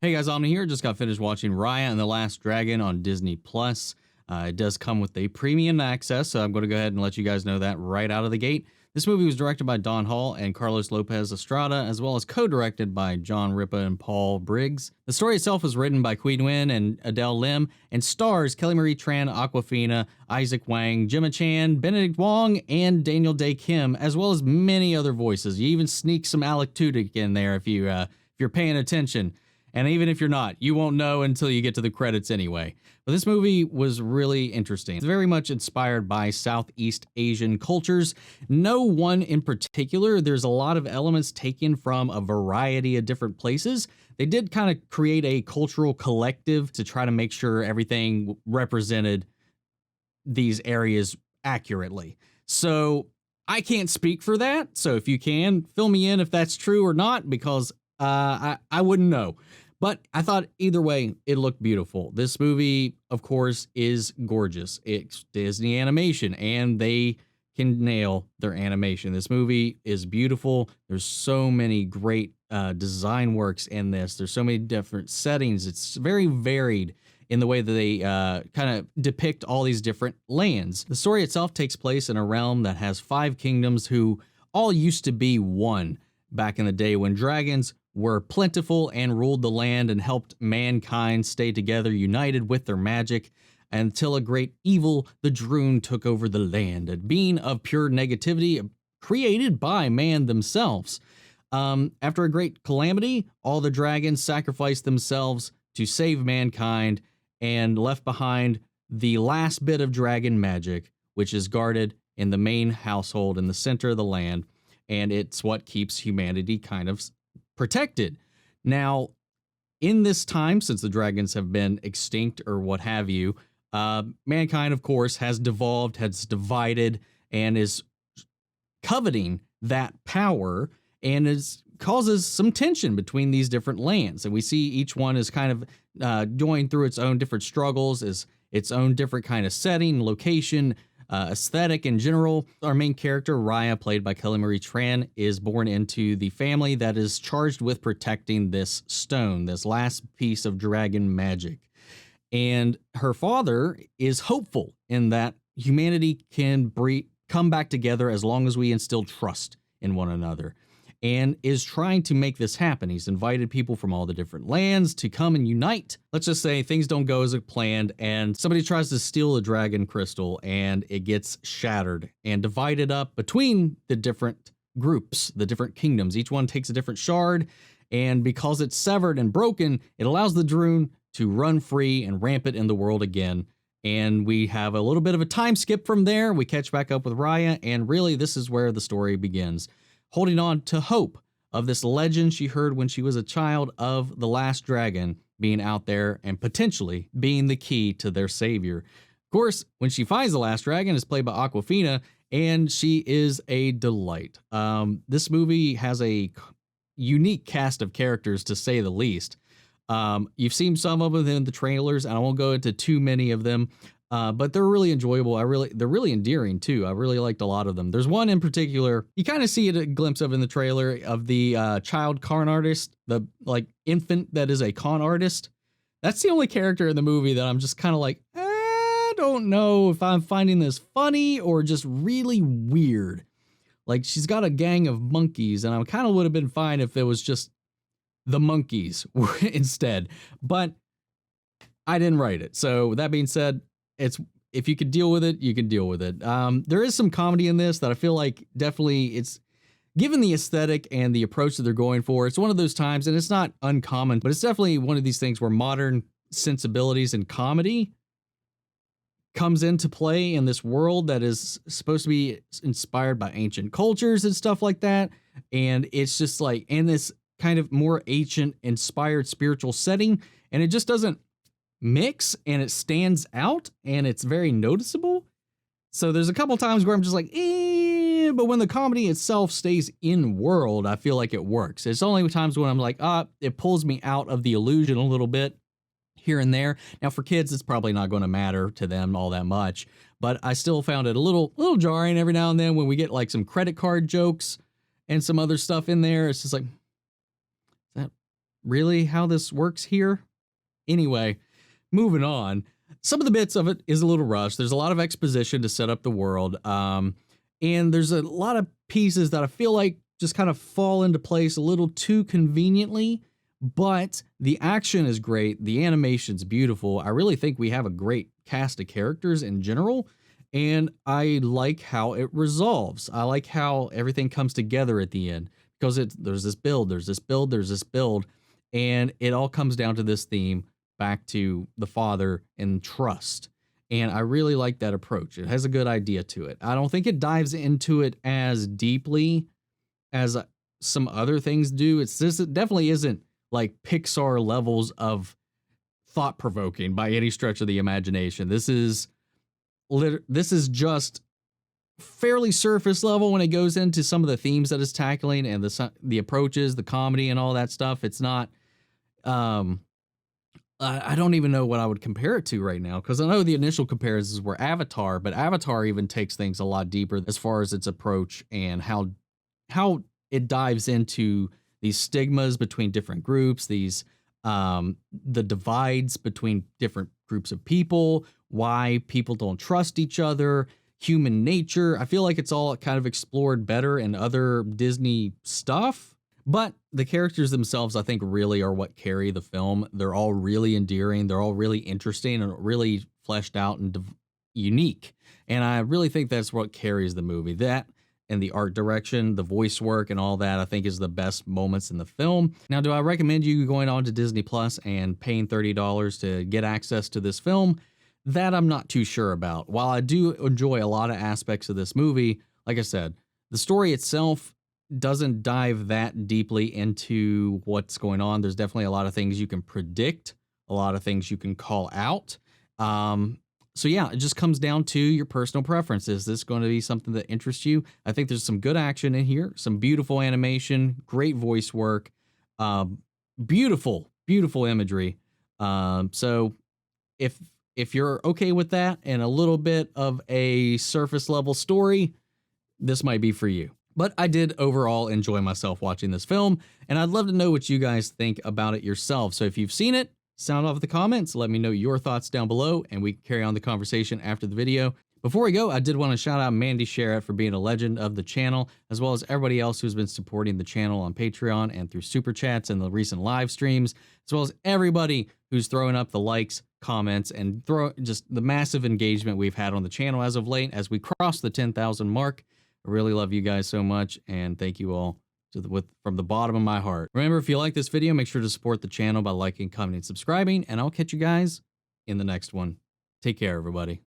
Hey guys, Omni here. Just got finished watching Raya and the Last Dragon on Disney+. It does come with a premium access, so I'm going to go ahead and let you guys know that right out of the gate. This movie was directed by Don Hall and Carlos López Estrada, as well as co-directed by John Ripa and Paul Briggs. The story itself was written by Nguyen and Adele Lim, and stars Kelly Marie Tran, Awkwafina, Izaac Wang, Gemma Chan, Benedect Wong, and Daniel Day Kim, as well as many other voices. You even sneak some Alec Tudyk in there if you're paying attention. And even if you're not, you won't know until you get to the credits anyway. But this movie was really interesting. It's very much inspired by Southeast Asian cultures. No one in particular. There's a lot of elements taken from a variety of different places. They did kind of create a cultural collective to try to make sure everything represented these areas accurately. So I can't speak for that. So if you can, fill me in if that's true or not, because I wouldn't know. But I thought either way, it looked beautiful. This movie, of course, is gorgeous. It's Disney animation, and they can nail their animation. This movie is beautiful. There's so many great design works in this. There's so many different settings. It's very varied in the way that they kind of depict all these different lands. The story itself takes place in a realm that has 5 kingdoms who all used to be one back in the day when dragons were plentiful and ruled the land and helped mankind stay together, united with their magic, until a great evil, the Droon, took over the land, a being of pure negativity created by man themselves. After a great calamity, all the dragons sacrificed themselves to save mankind and left behind the last bit of dragon magic, which is guarded in the main household in the center of the land, and it's what keeps humanity kind of protected. Now, in this time, since the dragons have been extinct or what have you, mankind, of course, has devolved, has divided, and is coveting that power, and causes some tension between these different lands. And we see each one is kind of going through its own different struggles, is its own different kind of setting, location, aesthetic in general. Our main character, Raya, played by Kelly Marie Tran, is born into the family that is charged with protecting this stone, this last piece of dragon magic. And her father is hopeful in that humanity can come back together as long as we instill trust in one another, and is trying to make this happen. He's invited people from all the different lands to come and unite. Let's just say things don't go as planned, and somebody tries to steal the dragon crystal, and it gets shattered and divided up between the different groups, the different kingdoms. Each one takes a different shard, and because it's severed and broken, it allows the Droon to run free and rampant in the world again. And we have a little bit of a time skip from there. We catch back up with Raya, and really this is where the story begins. Holding on to hope of this legend she heard when she was a child of the last dragon being out there and potentially being the key to their savior. Of course, when she finds the last dragon, it's played by Awkwafina, and she is a delight. This movie has a unique cast of characters, to say the least. You've seen some of them in the trailers, and I won't go into too many of them. But they're really enjoyable. They're really endearing too. I really liked a lot of them. There's one in particular, you kind of see a glimpse of in the trailer, of the child con artist, the infant that is a con artist. That's the only character in the movie that I'm just kind of like, I don't know if I'm finding this funny or just really weird. Like, she's got a gang of monkeys, and I kind of would have been fine if it was just the monkeys instead. But I didn't write it. So that being said, if you could deal with it, you can deal with it. There is some comedy in this that I feel like definitely, it's given the aesthetic and the approach that they're going for. It's one of those times, and it's not uncommon, but it's definitely one of these things where modern sensibilities and comedy comes into play in this world that is supposed to be inspired by ancient cultures and stuff like that. And it's just like in this kind of more ancient inspired spiritual setting, and it just doesn't mix, and it stands out, and it's very noticeable. So there's a couple times where I'm just like, but when the comedy itself stays in world, I feel like it works. It's only times when I'm like, it pulls me out of the illusion a little bit here and there. Now for kids, it's probably not going to matter to them all that much, but I still found it a little jarring every now and then when we get like some credit card jokes and some other stuff in there. It's just like, really how this works here? Anyway, moving on. Some of the bits of it is a little rushed. There's a lot of exposition to set up the world. And there's a lot of pieces that I feel like just kind of fall into place a little too conveniently, but the action is great. The animation's beautiful. I really think we have a great cast of characters in general, and I like how it resolves. I like how everything comes together at the end because there's this build, there's this build, there's this build, and it all comes down to this theme back to the father and trust. And I really like that approach. It has a good idea to it. I don't think it dives into it as deeply as some other things do. It definitely isn't like Pixar levels of thought provoking by any stretch of the imagination. This is just fairly surface level when it goes into some of the themes that it's tackling and the approaches, the comedy and all that stuff. It's not, I don't even know what I would compare it to right now, because I know the initial comparisons were Avatar, but Avatar even takes things a lot deeper as far as its approach and how it dives into these stigmas between different groups, these the divides between different groups of people, why people don't trust each other, human nature. I feel like it's all kind of explored better in other Disney stuff. But the characters themselves, I think, really are what carry the film. They're all really endearing. They're all really interesting and really fleshed out and unique. And I really think that's what carries the movie. That and the art direction, the voice work, and all that, I think is the best moments in the film. Now, do I recommend you going on to Disney Plus and paying $30 to get access to this film? That I'm not too sure about. While I do enjoy a lot of aspects of this movie, like I said, the story itself doesn't dive that deeply into what's going on. There's definitely a lot of things you can predict, a lot of things you can call out. So yeah, it just comes down to your personal preference. Is this going to be something that interests you? I think there's some good action in here, some beautiful animation, great voice work, beautiful, beautiful imagery. So if you're okay with that and a little bit of a surface level story, this might be for you. But I did overall enjoy myself watching this film, and I'd love to know what you guys think about it yourself. So if you've seen it, sound off the comments, let me know your thoughts down below, and we can carry on the conversation after the video. Before we go, I did want to shout out Mandy Sherritt for being a legend of the channel, as well as everybody else who's been supporting the channel on Patreon and through Super Chats and the recent live streams, as well as everybody who's throwing up the likes, comments, and just the massive engagement we've had on the channel as of late as we cross the 10,000 mark. I really love you guys so much, and thank you all from the bottom of my heart. Remember, if you like this video, make sure to support the channel by liking, commenting, and subscribing, and I'll catch you guys in the next one. Take care, everybody.